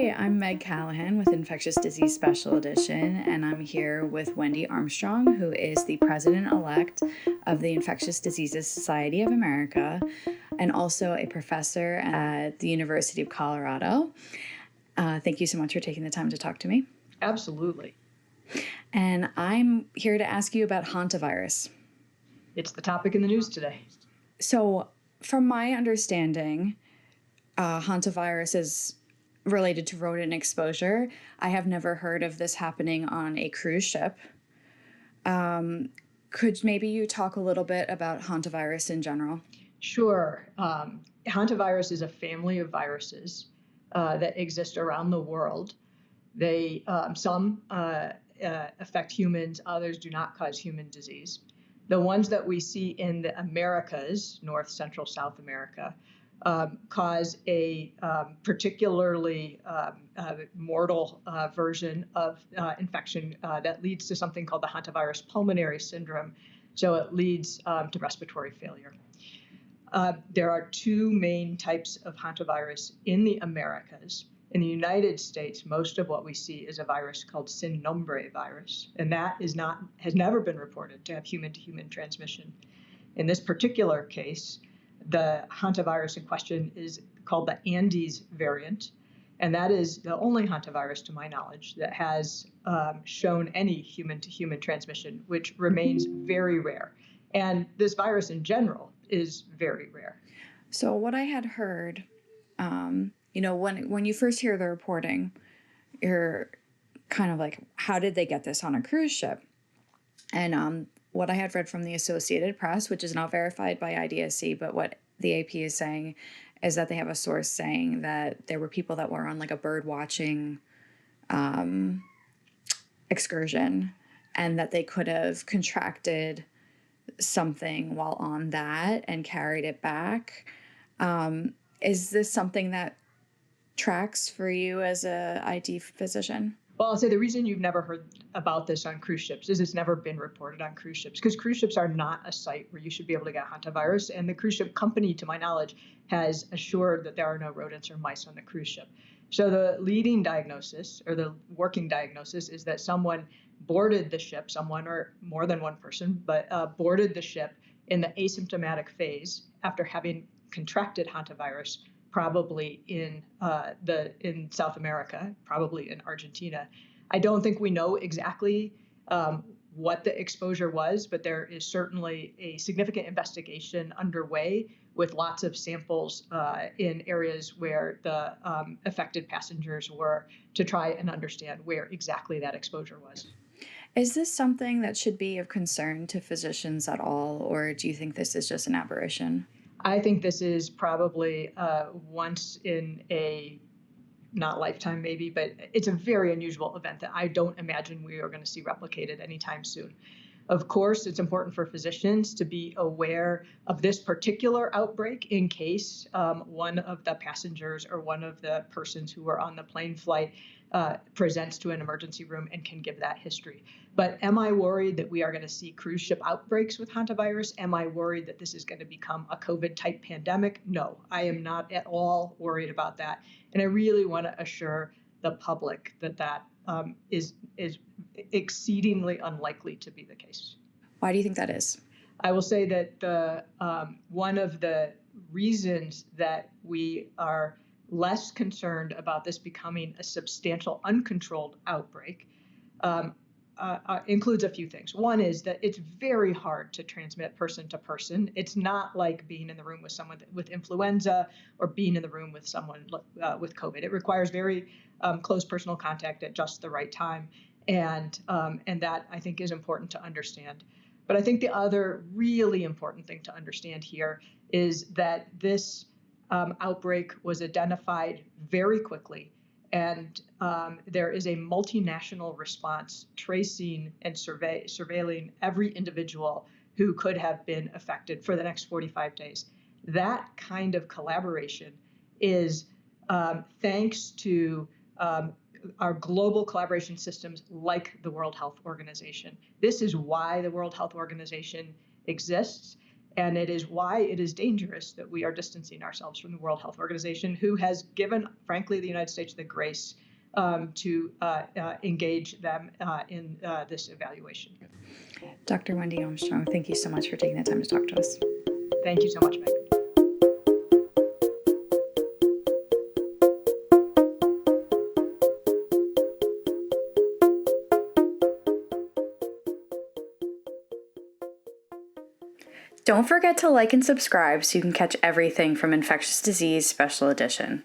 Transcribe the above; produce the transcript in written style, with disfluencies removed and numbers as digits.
Hi, I'm Meg Callahan with Infectious Disease Special Edition, and I'm here with Wendy Armstrong, who is the president-elect of the Infectious Diseases Society of America and also a professor at the University of Colorado. Thank you so much for taking the time to talk to me. Absolutely. And I'm here to ask you about hantavirus. It's the topic in the news today. So, from my understanding, hantavirus is related to rodent exposure. I have never heard of this happening on a cruise ship. Could maybe you talk a little bit about hantavirus in general? Sure. Hantavirus is a family of viruses that exist around the world. They some affect humans, others do not cause human disease. The ones that we see in the Americas, North, Central, South America, cause a particularly mortal version of infection that leads to something called the hantavirus pulmonary syndrome. So it leads to respiratory failure. There are two main types of hantavirus in the Americas. In the United States, most of what we see is a virus called sin nombre virus, and that has never been reported to have human-to-human transmission. In this particular case, the hantavirus in question is called the Andes variant, and that is the only hantavirus, to my knowledge, that has shown any human-to-human transmission, which remains very rare. And this virus in general is very rare. So what I had heard, when you first hear the reporting, you're kind of like, how did they get this on a cruise ship? And what I had read from the Associated Press, which is not verified by IDSE, but what the AP is saying is that they have a source saying that there were people that were on like a bird watching excursion and that they could have contracted something while on that and carried it back. Is this something that tracks for you as a ID physician? Well, I'll say the reason you've never heard about this on cruise ships is it's never been reported on cruise ships, because cruise ships are not a site where you should be able to get hantavirus. And the cruise ship company, to my knowledge, has assured that there are no rodents or mice on the cruise ship. So the leading diagnosis, or the working diagnosis, is that someone boarded the ship, someone or more than one person, but boarded the ship in the asymptomatic phase after having contracted hantavirus, probably in South America, probably in Argentina. I don't think we know exactly what the exposure was, but there is certainly a significant investigation underway with lots of samples in areas where the affected passengers were, to try and understand where exactly that exposure was. Is this something that should be of concern to physicians at all, or do you think this is just an aberration? I think this is probably once in a, not lifetime maybe, but it's a very unusual event that I don't imagine we are going to see replicated anytime soon. Of course, it's important for physicians to be aware of this particular outbreak in case one of the passengers or one of the persons who were on the plane flight presents to an emergency room and can give that history. But am I worried that we are going to see cruise ship outbreaks with hantavirus? Am I worried that this is going to become a COVID-type pandemic? No, I am not at all worried about that. And I really want to assure the public that that is exceedingly unlikely to be the case. Why do you think that is? I will say that the one of the reasons that we are less concerned about this becoming a substantial uncontrolled outbreak includes a few things. One is that it's very hard to transmit person to person. It's not like being in the room with someone with influenza or being in the room with someone with COVID. It requires very close personal contact at just the right time. And that, I think, is important to understand. But I think the other really important thing to understand here is that this outbreak was identified very quickly. And there is a multinational response tracing and surveilling every individual who could have been affected for the next 45 days. That kind of collaboration is thanks to our global collaboration systems like the World Health Organization. This is why the World Health Organization exists. And it is why it is dangerous that we are distancing ourselves from the World Health Organization, who has given, frankly, the United States the grace to engage them in this evaluation. Dr. Wendy Armstrong, thank you so much for taking the time to talk to us. Thank you so much, Meg. Don't forget to like and subscribe so you can catch everything from Infectious Disease Special Edition.